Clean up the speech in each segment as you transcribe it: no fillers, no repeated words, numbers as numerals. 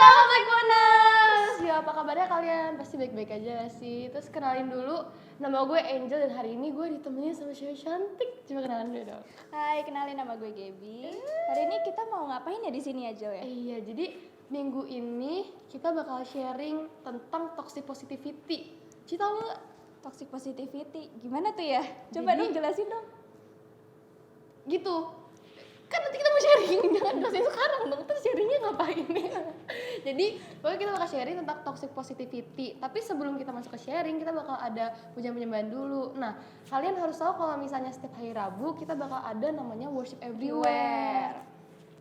Shalom Blackboners! Ya apa kabarnya kalian? Pasti baik-baik aja sih. Terus kenalin dulu, nama gue Angel dan hari ini gue ditemenin sama cewek cantik. Coba kenalan dulu dong. Hai, kenalin nama gue Gaby. Hari ini kita mau ngapain ya di sini aja ya? Iya, jadi minggu ini kita bakal sharing tentang toxic positivity. Ci tau nggak? Toxic positivity, gimana tuh ya? Coba Jadi- dong jelasin dong. Gitu. Kan nanti kita mau sharing, jangan jelasin sekarang dong. Terus sharingnya ngapain? Jadi pokoknya kita bakal sharing tentang toxic positivity. Tapi sebelum kita masuk ke sharing, kita bakal ada pujian-pujian dulu. Nah, kalian harus tahu kalau misalnya setiap hari Rabu kita bakal ada namanya worship everywhere.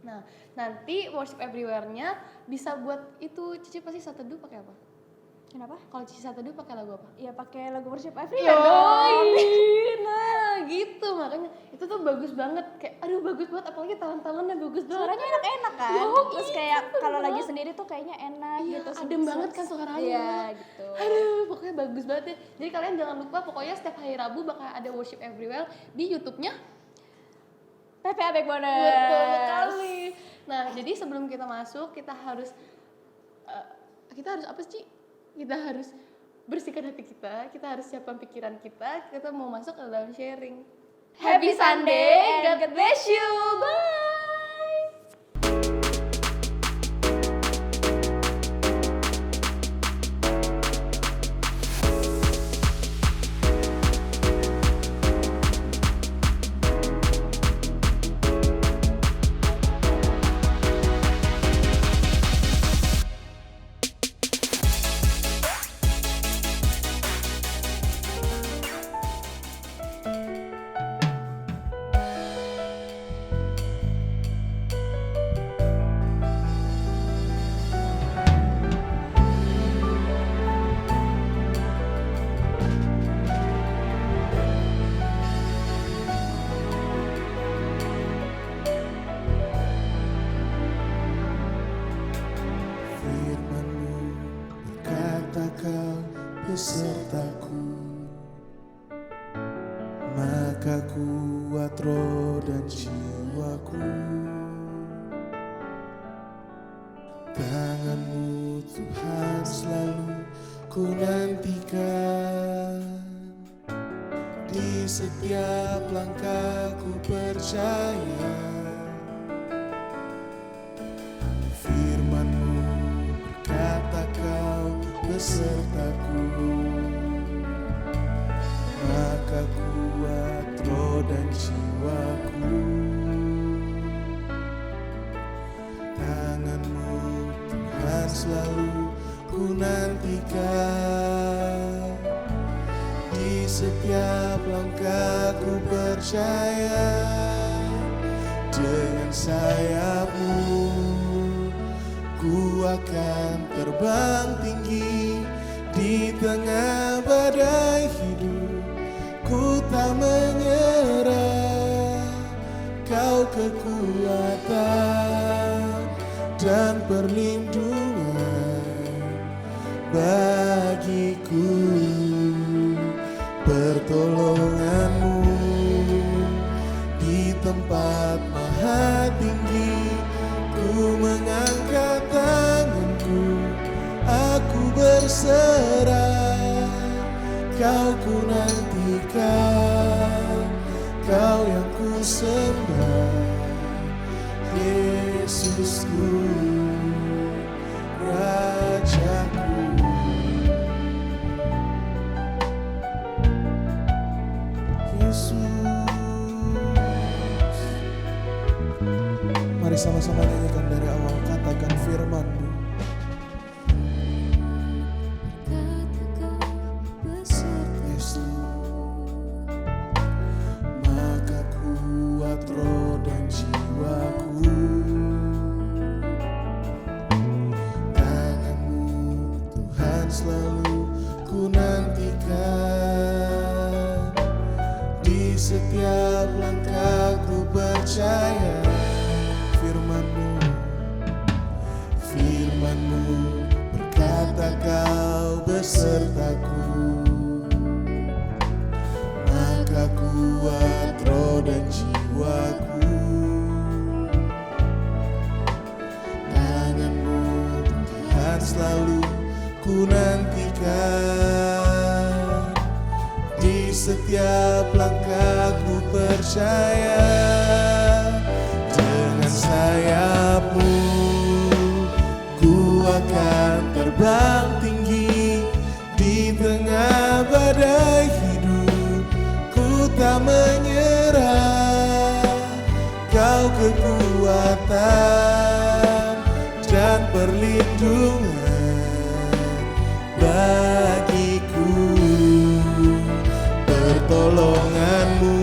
Nah, nanti worship everywhere-nya bisa buat itu. Cici pasti saat teduh pakai apa? Kenapa? Kalau Cici saat teduh pakai lagu apa? Ya pakai lagu worship everywhere dong. Yoi, nah gitu makanya itu tuh bagus banget, kayak aduh bagus banget, apalagi tangan-tangannya bagus banget. Suaranya enak-enak kan? Yoi, Terus kayak kalau bener lagi banget. sendiri tuh kayaknya enak Iya, gitu. adem banget kan suaranya. Iya gitu. Aduh, pokoknya bagus banget ya. Jadi kalian jangan lupa, pokoknya setiap hari Rabu bakal ada worship everywhere di YouTube-nya. PPA Blackboners. Betul sekali. Nah, jadi sebelum kita masuk, kita harus apa sih? Kita harus bersihkan hati kita harus siapkan pikiran kita mau masuk ke dalam sharing. Happy Sunday and God bless you. Bye. Firman-Mu berkata Kau besertaku, maka kuat roh dan jiwaku. Tangan-Mu Tuhan selalu ku nantikan, di setiap langkahku percaya. Firman-Mu berkata Kau besertaku, maka kuat roh dan jiwaku. Tangan-Mu Tuhan selalu ku nantikan, di setiap langkahku percaya. Dengan sayap-Mu ku akan terbang tinggi, di tengah badai hidup ku tak menyerah. Kau kekuatan dan perlindungan bagiku, pertolongan-Mu di tempat maha tinggi. Ku mengangkat tanganku, aku berserah. Kau ku nantikan, Kau yang ku sembah, Yesusku, Rajaku. Yesus, mari sama-sama nyanyikan dari awal, katakan firman-Mu. Yes, maka kuat roh dan jiwaku. Tangan-Mu Tuhan selalu ku nantikan, di setiap langkahku percaya. Firman-Mu berkata Kau besertaku, maka kuat roh dan jiwaku. Tangan-Mu selalu ku nantikan. Di setiap langkahku percaya, dengan sayapmu ku akan terbang tinggi. Di tengah badai hidup ku tak menyerah. Kau kekuatan dan perlindungan bagiku. Pertolonganmu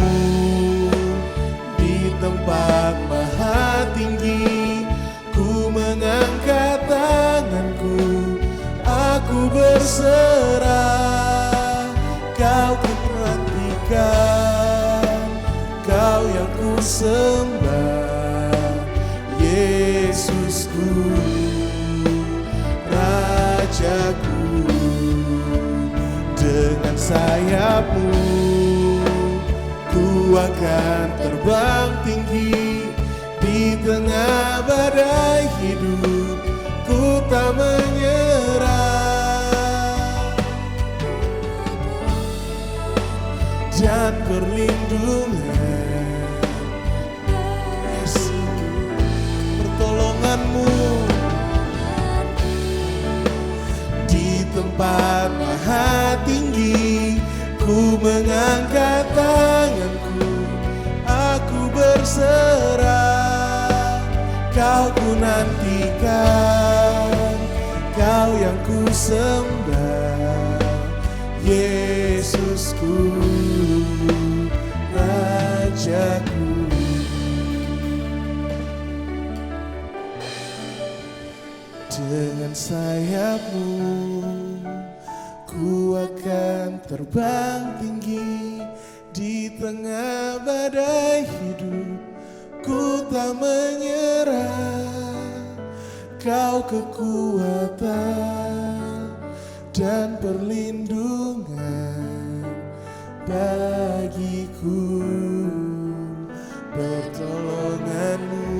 di tempat maha tinggi. Ku mengangkat tanganku, aku berserah. Kau ku nantikan, Kau yang ku sembah, Yesusku, Rajaku. Dengan sayapmu ku akan terbang tinggi. Di tengah badai hidup ku tak menyerah. Dan perlindungan Yesus, pertolonganmu di tempat maha tinggi. Ku mengangkat tanganku, aku berserah. Kau ku nantikan, Kau yang ku sembah, Yesusku, Rajaku. Dengan sayapmu ku akan terbang tinggi. Di tengah badai hidup ku tak menyerah. Kau kekuatan dan perlindungan bagiku. Pertolonganmu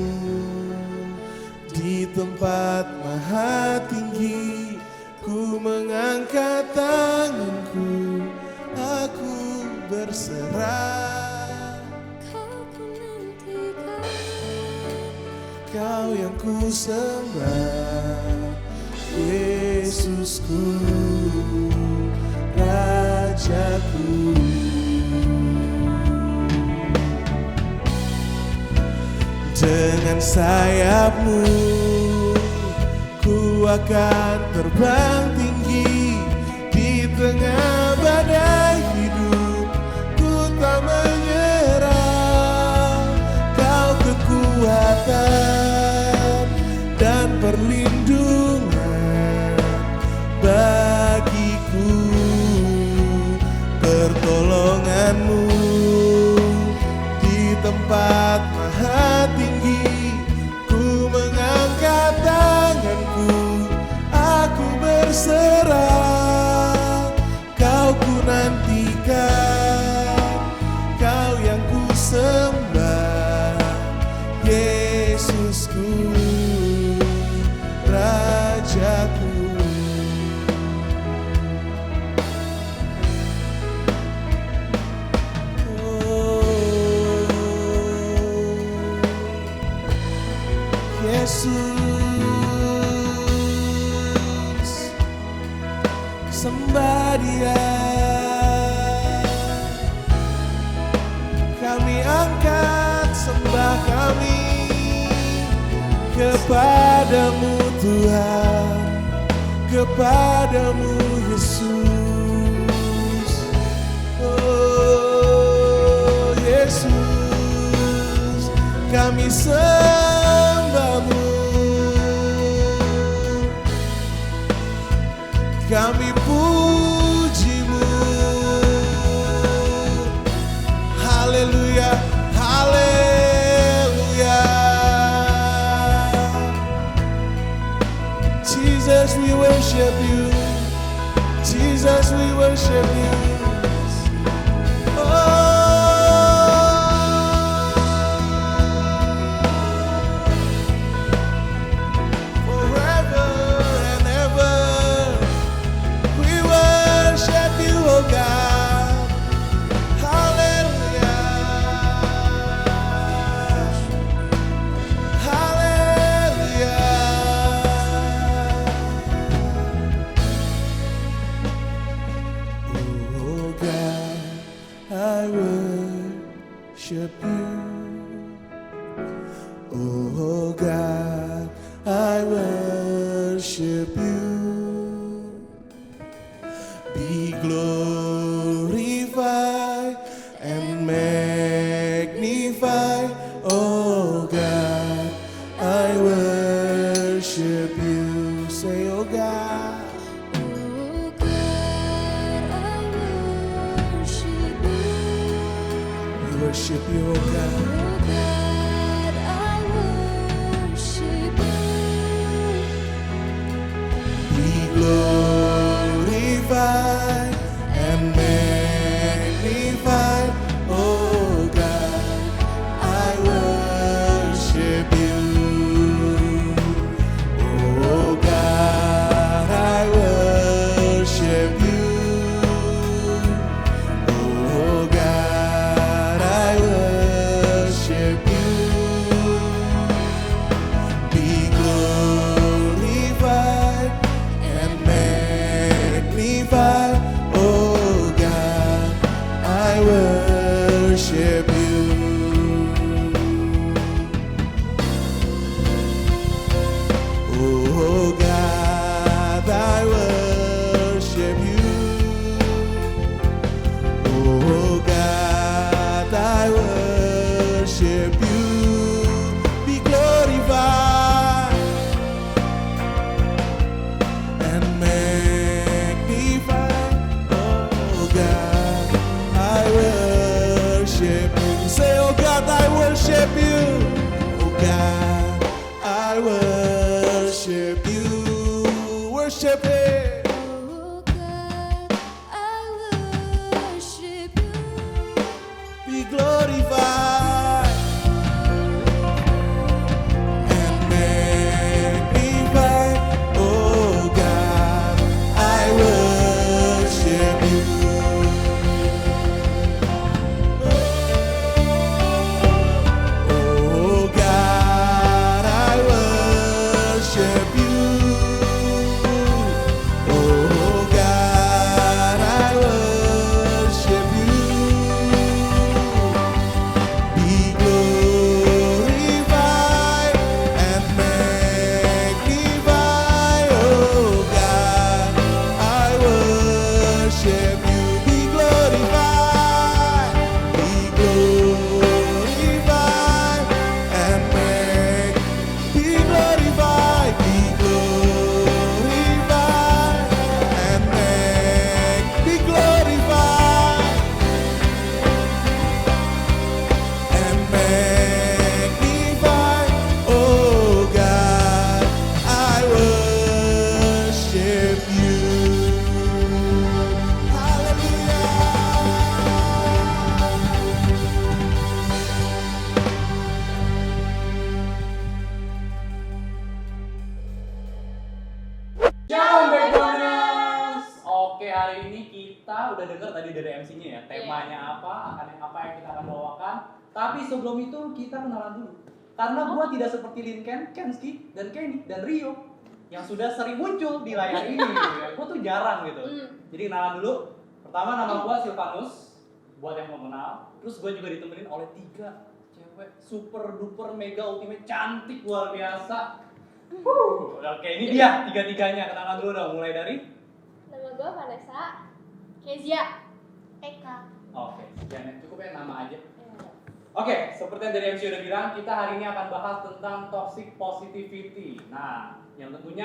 di tempat maha tinggi. Ku mengangkat tanganku, aku berserah. Kau yang ku sembah, Yesusku, Rajaku. Dengan sayapmu ku akan terbang tinggi. Di tengah badai hidup ku tak menyerah. Kau kekuatan dan perlindungan bagiku. Pertolonganmu di tempat maha tinggi. Ku mengangkat tanganku, aku berserah. Kau ku nantikan, Kau yang ku sembah, Yesusku, Rajaku. Yesus, sembah Dia. Kami angkat sembah kami kepadamu Tuhan, kepadamu Yesus. Oh Yesus, kami sembahmu, kami pujimu. Haleluya, haleluya. Jesus, we worship you. Jesus, we worship you. Forever and ever. worship you. Be glorified and magnified, oh God, I worship you. Say, oh God, Oh God, I worship you. we worship you, oh God. Oh God, I worship you. Be glorified and magnified, oh God, I worship you. Oh God, I worship you. Oh God, I worship you. Be glorified and magnified, oh God, I worship you. Oh God, I worship you. Oh God, I worship you. Be glorified and magnified, oh God, I worship you. Say, oh God, I worship you. Oh God, I worship you. Worship it. Oh God, I worship you. Be glorified and magnified, oh God, I worship you. Oh God, I worship you. Oh God, I worship you. Be glorified and magnified, oh God, I worship you. Be glorified and be glorified and be glorified and magnify, oh God, I worship you. Hallelujah. Shalom Backboners. Oke, hari ini kita udah dengar tadi dari MC-nya ya, temanya apa, akan apa yang kita akan bawakan. Tapi sebelum itu kita kenalan dulu. Karena gua tidak seperti Lincoln, Kenski, dan Kenny, dan Rio yang sudah sering muncul di layar ini gitu ya. Gua tuh jarang gitu. Jadi kenalan dulu. Pertama nama gua Silvanus, buat yang mau kenal. Terus gua juga ditemenin oleh 3 cewek super duper mega ultimate cantik luar biasa. Oke, ini dia tiga-tiganya. Kenalan dulu dong, mulai dari. Nama gue Vanessa. Kezia, Eka. Oke, sekian ya. Cukup ya nama aja. Oke, seperti yang dari MC udah bilang, kita hari ini akan bahas tentang toxic positivity. Nah, yang tentunya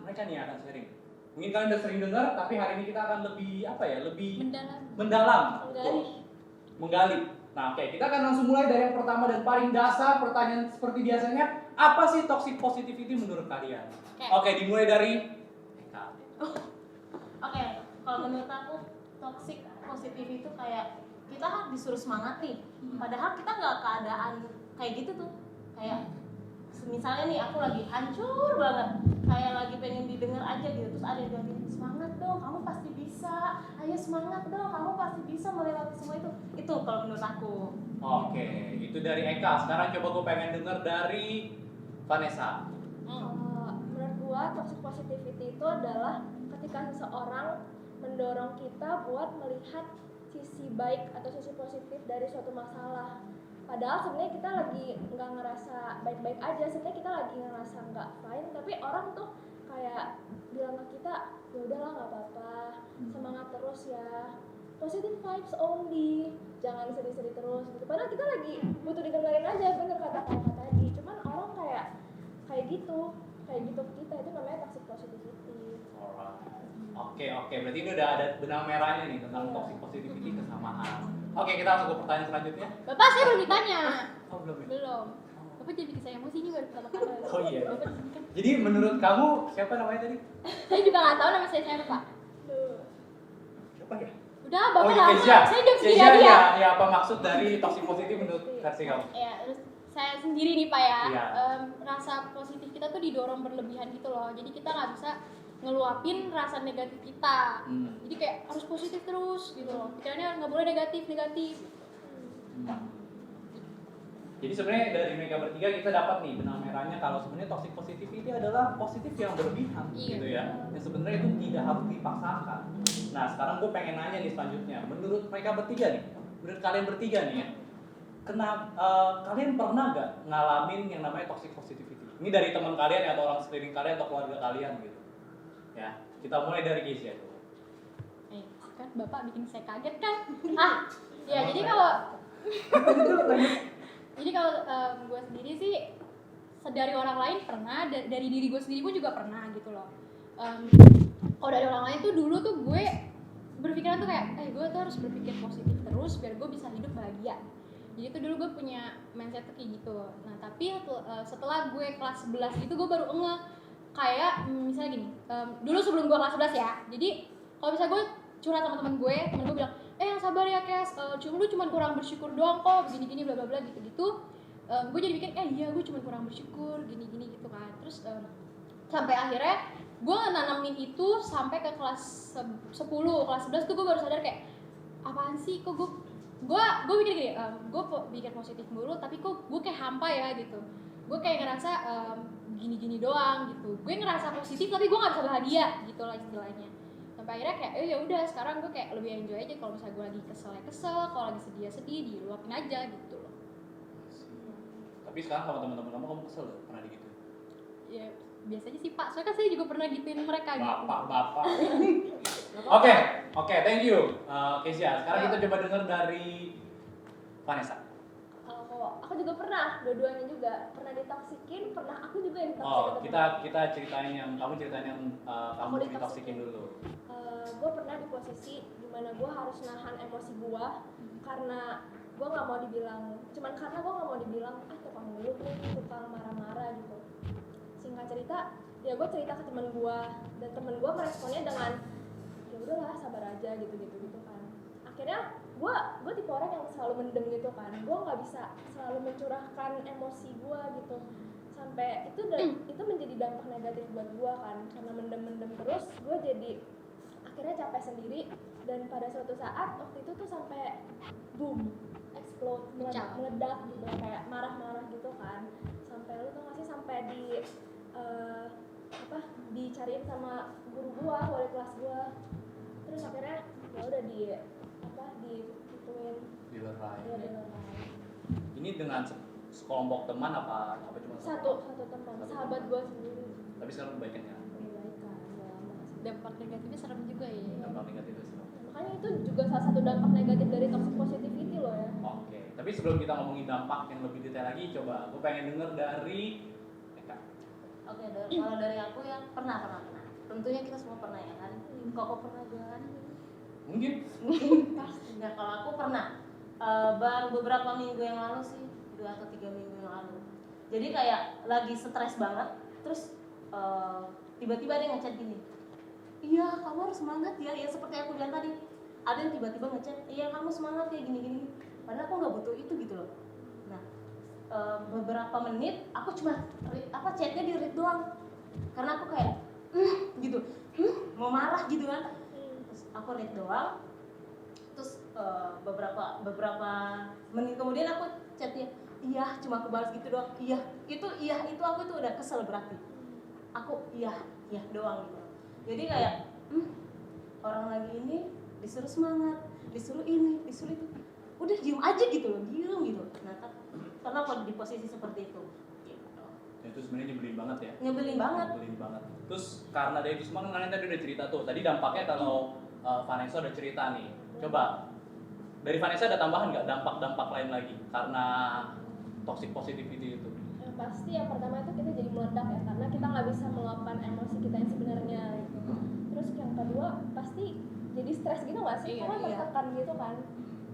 mereka nih akan sharing. Mungkin kalian udah sering dengar, tapi hari ini kita akan lebih mendalam. Betul. Menggali. Nah, oke, kita akan langsung mulai dari yang pertama dan paling dasar, pertanyaan seperti biasanya. Apa sih toxic positivity menurut kalian? Oke, dimulai dari Eka. Oke, kalau menurut aku toxic positivity itu kayak kita disuruh semangat nih, padahal kita nggak keadaan kayak gitu tuh. Kayak misalnya nih aku lagi hancur banget, kayak lagi pengen didengar aja gitu, terus ada yang bilang semangat dong, kamu pasti bisa, ayo semangat dong, kamu pasti bisa melewati semua itu kalau menurut aku. Oke, itu dari Eka. Sekarang coba gue pengen dengar dari Vanessa. Menurut gua toxic positivity itu adalah ketika seseorang mendorong kita buat melihat sisi baik atau sisi positif dari suatu masalah. Padahal sebenarnya kita lagi nggak ngerasa baik-baik aja, sebenarnya kita lagi ngerasa nggak fine, tapi orang tuh kayak bilang ke kita ya udahlah nggak apa-apa, semangat terus ya, positive vibes only, jangan sedih-sedih terus gitu. Padahal kita lagi butuh didengarin aja, bener kata kakak tadi. Cuman orang kayak gitu ke kita, itu namanya toxic positivity. Alright. Oke, berarti ini udah ada benang merahnya nih tentang toxic positivity kesamaan. Oke, kita langsung ke pertanyaan selanjutnya. Bapak saya belum ditanya. Oh, belum ya? Belum. Bapak jadi bikin saya emosi ini baru pertama kali. Oh iya. Bapak di sini kan. Jadi menurut kamu siapa namanya tadi? Saya juga nggak tahu nama saya siapa, Pak. Duh. Siapa ya? Udah, Bapak iya, lama. Kezia. Saya jawab sendiri Kezia, aja. ya, apa maksud dari toxic positif menurut versi kamu? Ya, terus saya sendiri nih Pak ya, Iya. rasa positif kita tuh didorong berlebihan gitu loh. Jadi kita nggak bisa ngeluapin rasa negatif kita. Jadi kayak harus positif terus gitu loh. Pikirannya nggak boleh negatif. Jadi sebenarnya dari mereka bertiga kita dapat nih benang merahnya kalau sebenarnya toxic positivity adalah positif yang berlebihan Iya. gitu ya. Yang sebenarnya itu tidak harus dipaksakan. Nah sekarang gue pengen nanya nih selanjutnya, menurut mereka bertiga nih, menurut kalian bertiga nih ya, kalian pernah gak ngalamin yang namanya toxic positivity? Ini dari teman kalian atau orang sekeliling kalian atau keluarga kalian gitu. Ya, kita mulai dari Kezia dulu. Kan Bapak bikin saya kaget kan? Ya jadi kalau gue sendiri sih dari orang lain pernah, dari diri gue sendiri pun juga pernah gitu loh. Kalau dari orang lain tuh dulu tuh gue berpikiran tuh kayak, gue tuh harus berpikir positif terus biar gue bisa hidup bahagia. Jadi tuh dulu gue punya mindset tuh kayak gitu. Nah tapi setelah gue kelas 11 gitu gue baru ngeh kayak misalnya gini, dulu sebelum gue kelas 11 ya. Jadi kalau misalnya gue curhat sama temen gue bilang, yang sabar ya Kes, lu cuma kurang bersyukur doang kok, gini-gini bla bla bla gitu-gitu. Gue jadi mikir, iya gue cuma kurang bersyukur, gini-gini gitu kan. Terus sampai akhirnya gue nanamin itu sampai ke kelas 10, kelas 11 tuh gue baru sadar kayak apaan sih, kok gue mikir gini, gue pikir positif mulu tapi kok gue kayak hampa ya gitu. Gue kayak ngerasa gini-gini doang gitu. Gue ngerasa positif tapi gue nggak bisa bahagia gitu lah istilahnya. Sampai akhirnya kayak ya udah sekarang gue kayak lebih enjoy aja, kalau misalnya gue lagi kesel ya kesel, kalau lagi sedih ya sedih, diluapin aja gitu loh. Tapi sekarang sama teman-teman kamu kesel gak? Pernah gitu? Ya biasanya sih Pak, soalnya kan saya juga pernah gituin mereka gitu. Bapak. Oke, thank you Kezia. Sekarang kita coba dengar dari Vanessa. Kalau aku juga pernah, dua-duanya juga pernah ditoksikin, pernah aku juga yang ditoksikin. Oh, kita ceritain yang kamu ceritain yang kamu ditoksikin dulu. Gue pernah di posisi dimana gue harus nahan emosi gue karena gue nggak mau dibilang, tukang ngeluh nih, tukang marah-marah gitu. Singkat cerita, ya gue cerita ke teman gue dan teman gue meresponnya dengan ya udahlah sabar aja gitu kan. Akhirnya gue tipe orang yang selalu mendem gitu kan, gue nggak bisa selalu mencurahkan emosi gue gitu, sampai itu menjadi dampak negatif buat gue kan, karena mendem terus gue jadi akhirnya capek sendiri. Dan pada suatu saat waktu itu tuh sampai boom, explode, meledak gitu, kayak marah-marah gitu kan, sampai lu tau gak sih, sampai dicariin sama guru gue, wali kelas gue. Terus akhirnya ya udah digituin Di luar lain. ya, di luar lain. Ini dengan sekelompok teman apa cuma satu teman, sahabat gue sendiri. Tapi sekarang kebaikan ya. Kebaikan, udah lama sih. Dampak negatifnya serem juga ya. Dampak negatif itu. Makanya itu juga salah satu dampak negatif dari toxic positivity loh ya. Oke. Tapi sebelum kita ngomongin dampak yang lebih detail lagi, coba gue pengen denger dari Eka. Oke, kalau dari aku yang pernah. Tentunya kita semua pernah ya kan. Kok pernah kan? Mungkin. Nah, kalau aku pernah. Baru beberapa minggu yang lalu sih, 2 atau 3 minggu yang lalu. Jadi kayak lagi stres banget, terus tiba-tiba dia ngechat gini. Iya, kamu harus semangat ya. Ya seperti aku bilang tadi. Ada yang tiba-tiba ngechat, iya kamu semangat ya gini-gini. Padahal aku nggak butuh itu gitu loh. Nah, beberapa menit aku cuma chatnya di read doang. Karena aku kayak gitu, mau marah gitu kan. Terus aku read doang. Terus beberapa menit kemudian aku chatnya, iya cuma aku balas gitu doang. Iya itu aku tuh udah kesel berarti. Aku iya doang gitu. Jadi kayak orang lagi ini disuruh semangat, disuruh ini, disuruh itu, udah diem aja gitu loh, diem gitu. Nah, karena aku di posisi seperti itu gitu. Itu sebenarnya nyebelin banget ya. Nyebelin banget. Nyebelin banget. Terus karena dari itu semua kan kalian tadi udah cerita tuh. Tadi dampaknya kalau Vanessa udah cerita nih. Coba dari Vanessa ada tambahan nggak dampak-dampak lain lagi karena toxic positivity itu? Yang pasti yang pertama itu kita jadi meledak ya, karena kita nggak bisa meluapkan emosi kita yang sebenarnya gitu. Terus yang kedua pasti jadi stres gitu nggak sih? Iya, Karena iya. tertekan gitu kan.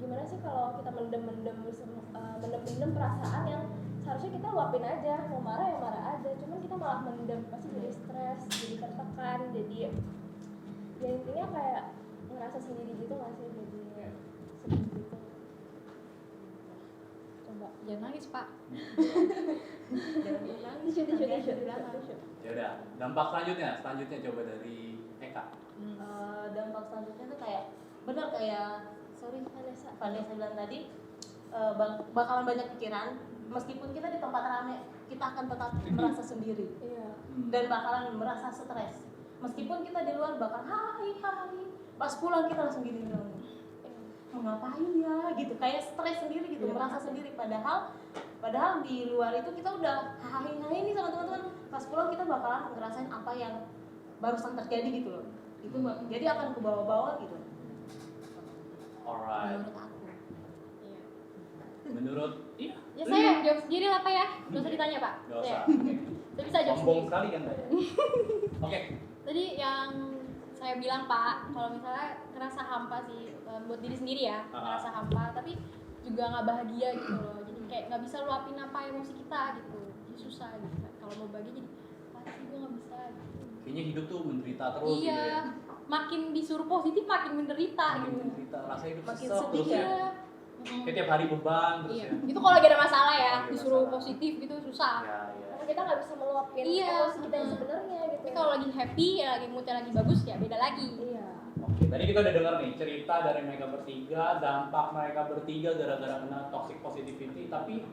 Gimana sih kalau kita mendem-mendem perasaan yang seharusnya kita luapin aja, mau marah ya marah aja, cuman kita malah mendem, pasti jadi stres, jadi tertekan, jadi ya intinya kayak ngerasa sendiri gitu nggak sih, jadi sedih gitu. Coba Jangan nangis, Pak. Jangan bilang tisu. Ya udah, dampak selanjutnya coba dari Eka. Dampak selanjutnya tuh kayak benar kayak Vanessa bilang tadi, bakalan banyak pikiran. Meskipun kita di tempat rame, kita akan tetap merasa sendiri Iya. dan bakalan merasa stres. Meskipun kita di luar bakal hai, pas pulang kita langsung gini dong, mau ngapain ya gitu, kayak stres sendiri gitu, merasa sendiri. Padahal di luar itu kita udah hai nih sama teman-teman, pas pulang kita bakalan ngerasain apa yang barusan terjadi gitu loh. Itu jadi akan ke bawah-bawah gitu. Alright. Menurut aku. Menurut iya. Ya saya jawab sendiri lah, Pak ya. Gak usah ditanya, Pak. Gak Ya. usah. Oke. Saya bisa jawab Sombong sendiri. sekali kan Mbak? Oke. Tadi yang saya bilang, Pak, kalau misalnya ngerasa hampa sih, buat diri sendiri ya, ngerasa hampa, tapi juga nggak bahagia gitu loh. Jadi kayak nggak bisa luapin apa emosi kita gitu. Jadi susah gitu. Kalau mau bahagia jadi pasti gue nggak bisa. Gitu. Kayaknya hidup tuh menderita terus gitu Iya, ya. makin disuruh positif makin menderita gitu. Menderita, rasa hidup Makin sesek sedih terus ya. Iya. Kayak tiap hari beban terus Iya. ya. Itu kalau lagi ada masalah ya, Kalau lagi disuruh masalah. positif gitu susah. Iya, iya. Karena kita nggak bisa meluapin Iya. emosi kita yang sebenarnya gitu. Tapi kalau lagi happy, ya lagi moodnya lagi bagus ya beda lagi. iya. Oke, tadi kita udah dengar nih cerita dari mereka bertiga, dampak mereka bertiga gara-gara kena toxic positivity. Tapi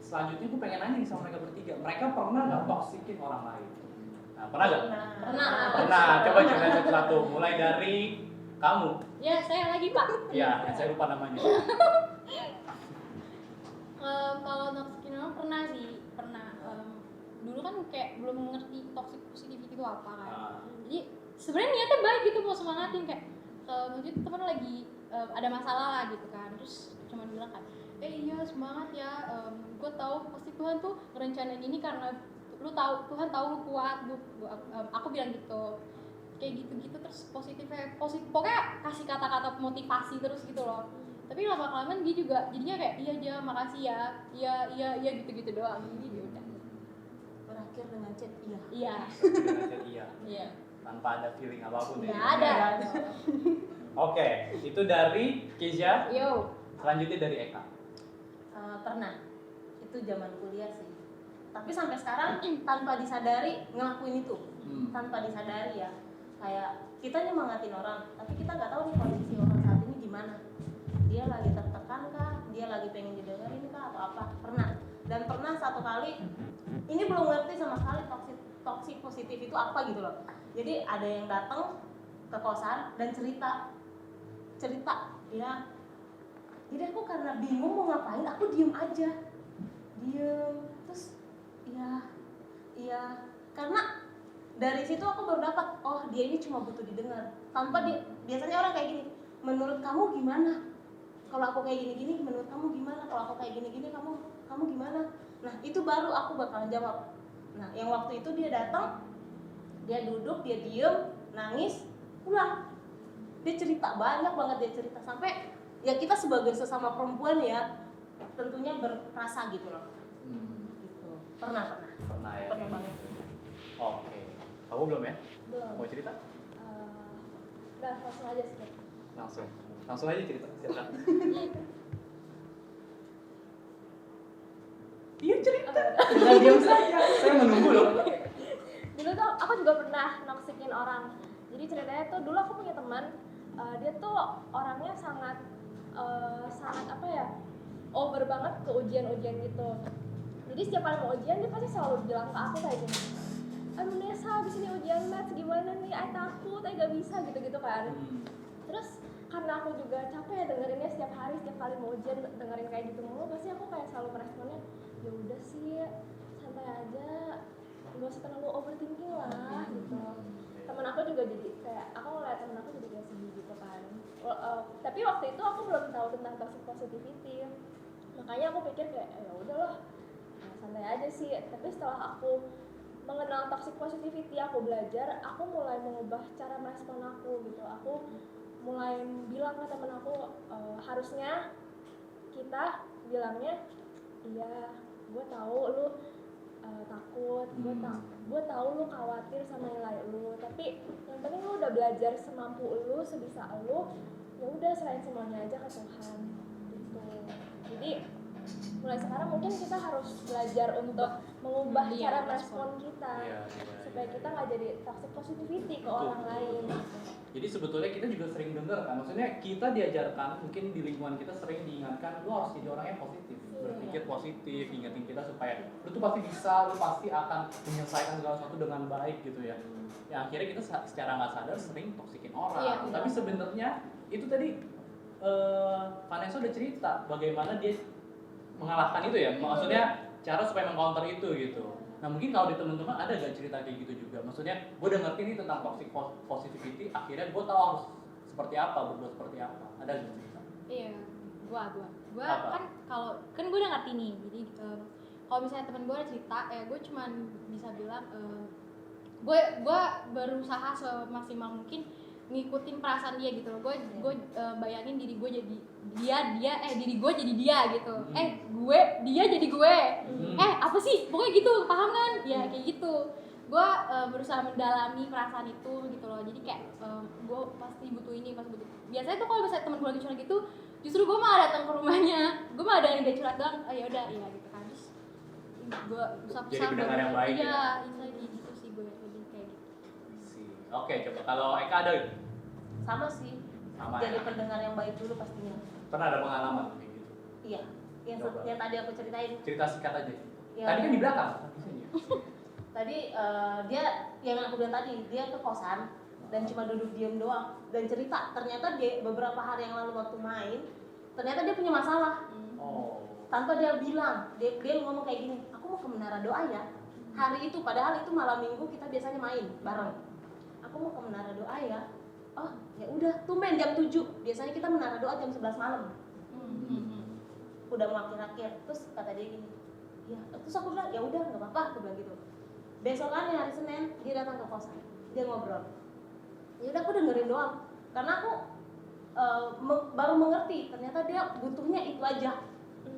selanjutnya gue pengen nanya nih sama mereka bertiga, mereka pernah nggak toxikin orang lain? Nah, pernah nggak? Pernah. Pernah. Coba cerita satu-satu. Mulai dari kamu. Ya saya lagi, Pak. Iya, yang saya lupa namanya. Kalau toxic orang pernah sih, pernah. Dulu kan kayak belum mengerti toxic positivity itu apa kan. Nah, Jadi sebenarnya niatnya baik gitu, mau semangatin kayak mungkin teman lagi ada masalah lah gitu kan, terus cuma bilang kan, iya semangat ya, gue tahu pasti Tuhan tuh ngerencanain ini karena lu tahu, Tuhan tahu lu kuat, aku bilang gitu, kayak gitu-gitu, terus positif, pokoknya kasih kata-kata motivasi terus gitu loh. Tapi lama kelamaan dia juga jadinya kayak iya aja, makasih ya, iya gitu-gitu doang, jadi udah. Berakhir dengan chat iya. Iya. iya. Iya. Tanpa ada feeling apapun ya. Nggak ada. Oke, itu dari Keisha. Yo. Selanjutnya dari Eka. Pernah, itu zaman kuliah sih. Tapi sampai sekarang tanpa disadari ngelakuin itu, tanpa disadari ya. Kayak kita nyemangatin orang, tapi kita nggak tahu nih kondisi orang saat ini gimana. Dia lagi tertekan kah? Dia lagi pengen didengerin kah atau apa? Pernah. Dan pernah satu kali, ini belum ngerti sama sekali toxic positif itu apa gitu loh. Jadi ada yang datang ke kosan dan cerita ya. Jadi aku karena bingung mau ngapain, aku diem aja, terus iya karena dari situ aku baru dapat, oh dia ini cuma butuh didengar. Tanpa biasanya orang kayak gini, menurut kamu gimana? Kalau aku kayak gini, menurut kamu gimana? Kalau aku kayak gini, kamu gimana? Nah itu baru aku bakalan jawab. Nah yang waktu itu dia datang, dia duduk, dia diem, nangis, pulang. Dia cerita banyak banget, dia cerita sampai ya kita sebagai sesama perempuan ya tentunya berrasa gitu loh. Gitu. Pernah ya. Pernah banget. Oke. Kamu belum ya? Belum. Mau cerita? Udah langsung aja sih. Langsung aja cerita. Silakan. Iya cerita. Jangan diam saja. Saya menunggu loh. Dulu tuh aku juga pernah toxikin orang. Jadi ceritanya tuh dulu aku punya teman, dia tuh orangnya sangat apa ya, over banget ke ujian-ujian gitu. Jadi setiap kali mau ujian dia pasti selalu bilang ke aku kayak gini, aduh Nesa abis ini ujian maths gimana nih, ay takut, ay gak bisa gitu-gitu kan. Terus karena aku juga capek ya dengerinnya setiap hari, setiap kali mau ujian dengerin kayak gitu mulu, pasti aku kayak selalu meresponnya, ya udah sih santai santai aja, nggak usah terlalu overthinking lah gitu. Temen aku juga jadi kayak, aku ngeliat temen aku jadi kayak sedih gitu kan. Tapi waktu itu aku belum tahu tentang toxic positivity, makanya aku pikir kayak ya udahlah, santai aja sih. Tapi setelah aku mengenal toxic positivity, aku belajar, aku mulai mengubah cara merespon aku gitu. Aku mulai bilang ke temen aku, harusnya kita bilangnya, iya, gue tahu lu takut, gue tahu lu khawatir sama nilai lu, tapi yang penting lu udah belajar semampu lu, sebisa lu, ya udah serahin semuanya aja ke Tuhan gitu. Jadi mulai sekarang mungkin kita harus belajar untuk mengubah Iya, cara respon. merespon kita Iya, supaya kita nggak jadi toxic positivity ke Betul, orang betul, lain. betul. Jadi sebetulnya kita juga sering dengar kan, maksudnya kita diajarkan, mungkin di lingkungan kita sering diingatkan, lu harus jadi orang yang positif, berpikir positif, ingetin kita supaya lu tuh pasti bisa, lu pasti akan menyelesaikan segala sesuatu dengan baik gitu ya. Ya akhirnya kita secara nggak sadar sering toksikin orang. Iya, Tapi sebenarnya itu tadi Vanessa udah cerita bagaimana dia mengalahkan itu ya, maksudnya cara supaya mengcounter itu gitu. Nah mungkin kalau di teman-teman ada gak cerita kayak gitu juga, maksudnya gue udah ngerti nih tentang toxic positivity, akhirnya gue tahu harus seperti apa, berbuat seperti apa, ada gak cerita? Iya, gua Apa? kan kalau kan gue udah ngerti nih, jadi kalau misalnya temen gue ada cerita, gue cuman bisa bilang gue berusaha semaksimal mungkin ngikutin perasaan dia gitu. Gue bayangin diri gue jadi diri gue jadi dia gitu. Dia jadi gue. Apa sih? Pokoknya gitu, paham kan? Ya kayak gitu. Gue berusaha mendalami perasaan itu gitu loh. Jadi kayak gue pasti butuh ini, pasti butuh. Biasanya tuh kalau misalnya temen gue lagi curhat gitu, justru gue malah datang ke rumahnya. Gue malah ada yang dia curhat doang. Ya udah, iya gitu kan. Terus gue Jadi pendengar yang baik iya, ya? bisa gitu sih gue lebih kayak gitu. Oke, coba kalau Eka ada Sama sih. Sama Jadi ya? pendengar yang baik dulu pastinya. Pernah ada pengalaman kayak gitu? Iya. Coba. Yang tadi aku ceritain. Cerita singkat aja. Ya. Tadi kan di belakang. Tadi dia yang aku bilang tadi, dia ke kosan dan cuma duduk diem doang dan cerita. Ternyata dia beberapa hari yang lalu waktu main, ternyata dia punya masalah. Oh. Tanpa dia bilang, dia ngomong kayak gini, aku mau ke Menara Doa ya. Hari itu, padahal itu malam minggu kita biasanya main bareng. Aku mau ke Menara Doa ya. Oh, ya udah, tumben jam 7. Biasanya kita Menara Doa jam 11 malam. Udah mau akhir-akhir, terus kata dia gini, ya, terus aku bilang, ya udah, nggak apa-apa, aku bilang gitu. Besokannya hari Senin, dia datang ke kosan, dia ngobrol. Ya udah, aku dengerin doang, karena aku baru mengerti, ternyata dia butuhnya itu aja,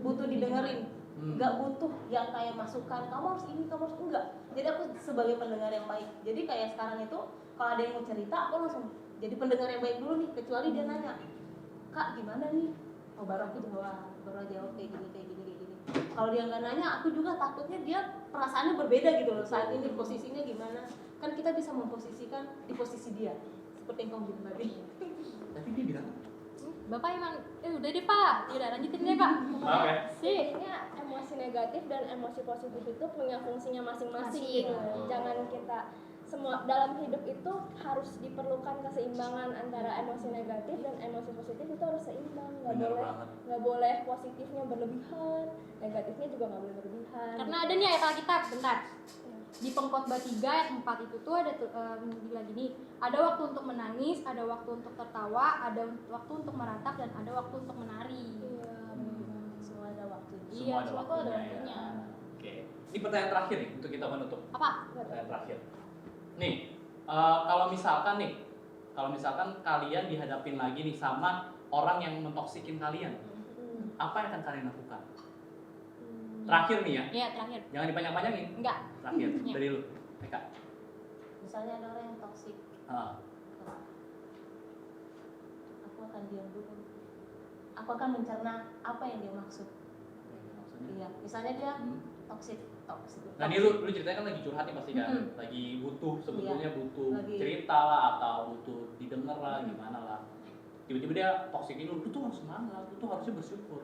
butuh didengerin, nggak butuh yang kayak masukan, kamu harus ini, kamu harus enggak. Jadi aku sebagai pendengar yang baik. Jadi kayak sekarang itu, kalau ada yang mau cerita, aku langsung jadi pendengar yang baik dulu nih, kecuali dia nanya, Kak gimana nih? Oh, baru aku jawab kayak gini. Kalau dia nggak nanya, aku juga takutnya dia perasaannya berbeda gitu loh saat ini, posisinya gimana. Kan kita bisa memposisikan di posisi dia, seperti yang kamu bilang tadi. Tapi dia bilang, Bapak emang, udah deh Pak, udah lanjutin deh Pak. maaf ya. Intinya emosi negatif dan emosi positif itu punya fungsinya masing-masing. Jangan kita semua dalam hidup itu harus diperlukan keseimbangan antara emosi negatif dan emosi positif, itu harus seimbang. Bener banget. Nggak boleh positifnya berlebihan, negatifnya juga nggak boleh berlebihan. Karena ada nih ayat Alkitab, bentar. Di Pengkhotbah 3 ayat 4 itu tuh ada bilang gini, ada waktu untuk menangis, ada waktu untuk tertawa, ada waktu untuk meratap, dan ada waktu untuk menari. Iya, Semua ada waktunya. Iya, Semua ada semua tuh ada waktunya, waktunya. ya. Oke. Ini pertanyaan terakhir nih untuk kita menutup. Apa? Pertanyaan terakhir. Nih, kalau misalkan kalian dihadapin lagi nih sama orang yang mentoksikin kalian, apa yang akan kalian lakukan? Terakhir nih ya, Iya, terakhir. jangan dipanjang-panjangin. Enggak. Terakhir Iya. dari lu, Eka. Misalnya ada orang yang toksik, aku akan diam dulu. Aku akan mencerna apa yang dia maksud. Maksudnya? Iya, misalnya dia Hmm. toksik. Nah ini lu ceritanya kan lagi curhat nih pasti kan, Mm-hmm. lagi butuh sebetulnya butuh Lagi. cerita lah atau butuh didengar lah gimana lah. Tiba-tiba dia toksikin lu tuh harus semangat, lu tuh harusnya bersyukur.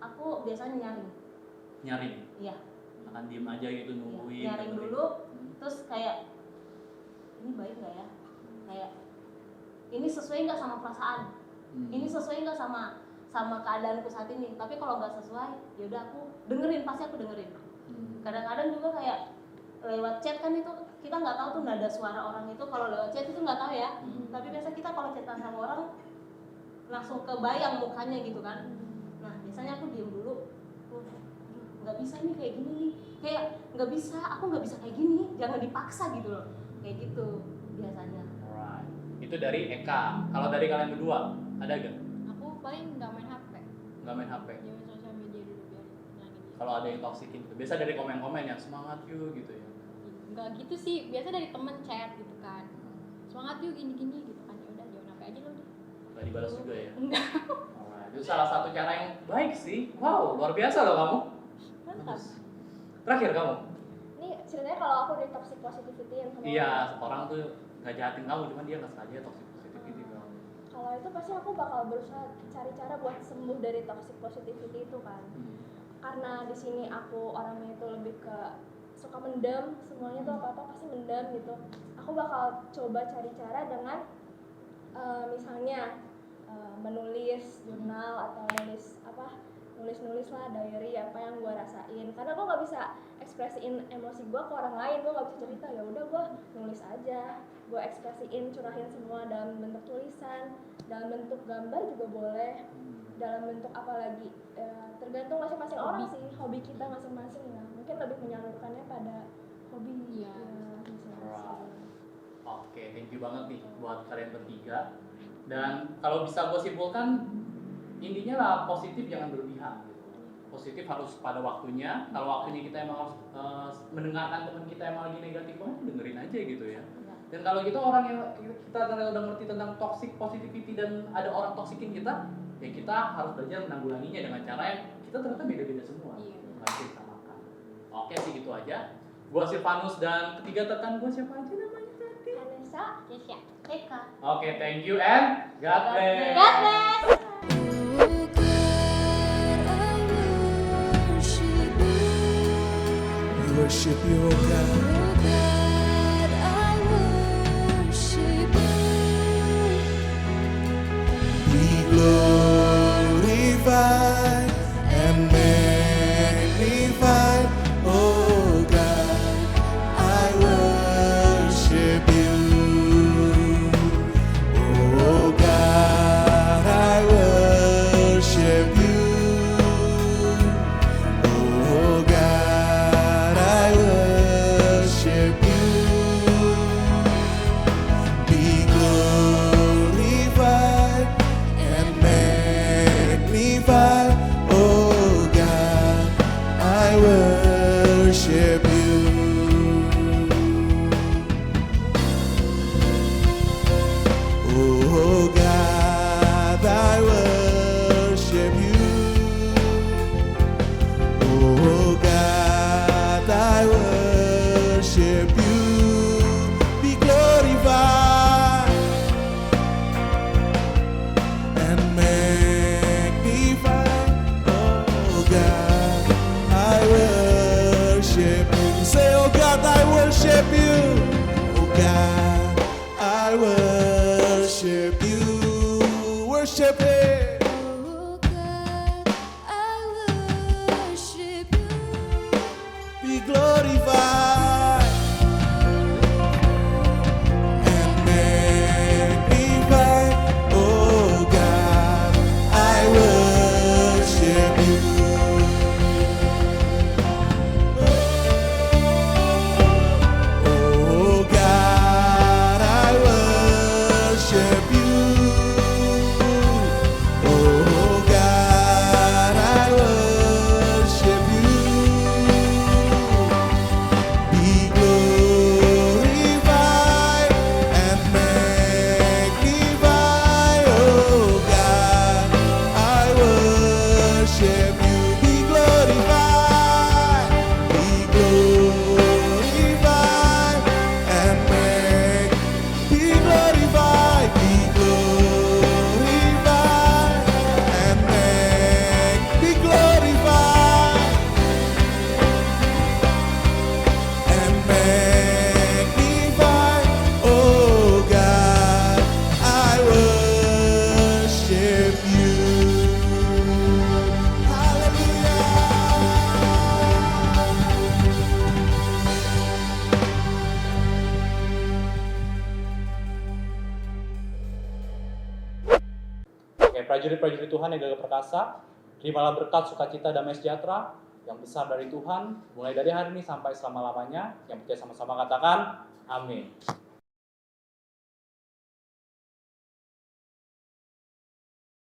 Aku biasanya Nyaring, iya, akan diem aja gitu nungguin. nyaring dengerin. dulu, terus kayak ini baik nggak ya? Kayak ini sesuai nggak sama perasaan? Ini sesuai nggak sama keadaanku saat ini? Tapi kalau nggak sesuai, ya udah aku dengerin, pasti aku dengerin. Kadang-kadang juga kayak lewat chat kan itu kita nggak tahu tuh nada suara orang itu, kalau lewat chat itu nggak tahu ya. Tapi biasa kita kalau chatan sama orang langsung kebayang mukanya gitu kan. Nah biasanya aku diem dulu, nggak bisa nih kayak gini nih, kayak nggak bisa, aku nggak bisa kayak gini, jangan dipaksa gitu loh, kayak gitu biasanya. Alright. Itu dari Eka. Kalau dari kalian berdua ada gak? Aku paling nggak main HP, Nggak main HP. jangan sosial media dulu biar tenangin diri. Kalau ada yang toxikin gitu, biasa dari komen-komen yang semangat yuk gitu ya. Nggak gitu sih, biasa dari temen chat gitu kan, semangat yuk gini-gini gitu kan, ya udah jangan HP aja lo deh. Nggak dibalas juga ya. Enggak. Alright. Itu salah satu cara yang baik sih. Wow, luar biasa loh kamu. Mantap. Terakhir kamu. Ini ceritanya kalau aku di toxic positivity yang sama Iya, orang tuh nggak jahatin kamu, cuman dia nggak sengaja toxic positivity kamu. kalau itu pasti aku bakal berusaha cari cara buat sembuh dari toxic positivity itu kan. Karena di sini aku orangnya itu lebih ke suka mendem, semuanya tuh apa-apa pasti mendem gitu. Aku bakal coba cari cara dengan misalnya menulis jurnal atau nulis lah diary apa yang gue rasain, karena gue nggak bisa ekspresiin emosi gue ke orang lain, gue nggak bisa cerita, ya udah gue nulis aja, gue ekspresiin, curahin semua dalam bentuk tulisan, dalam bentuk gambar juga boleh, dalam bentuk apa lagi, tergantung masing-masing orang sih, hobi kita masing-masing ya, mungkin lebih menyalurkannya pada hobi Iya. ya, masing-masing. Oke, thank you banget nih buat kalian bertiga. Dan kalau bisa gue simpulkan, intinya lah positif jangan berlebihan gitu. Positif harus pada waktunya. Kalau waktunya kita emang harus mendengarkan teman kita emang lagi negatif banget, dengerin aja gitu ya. Dan kalau gitu orang yang kita ternyata udah ngerti tentang toxic positivity dan ada orang toxikin kita, ya kita harus belajar menanggulanginya dengan cara yang kita ternyata beda-beda semua. Iya. Bukan kita samakan. Oke sih gitu aja. Gua Silvanus dan ketiga rekan gua siapa aja namanya tadi? Vanessa, Yes ya. Eka. Oke, thank you and God bless. God bless. We worship you, oh God. Be glorified and magnified, oh God. I worship you, oh God. I worship you, oh God. I worship you. Be glorified and magnified, oh God. I worship you. Oh God, I worship you. Oh God, I worship you. Be glorified and magnified, oh God, I worship you. Say, oh God, I worship you. Oh God, I worship you. Worship Him. Oh God, I worship you. Be glorified and magnified, oh God, I worship you. Oh God, I worship you. prajurit-prajurit Tuhan yang gagah perkasa, terimalah berkat, sukacita, damai sejahtera yang besar dari Tuhan, mulai dari hari ini sampai selama-lamanya. Yang percaya sama-sama katakan, amin.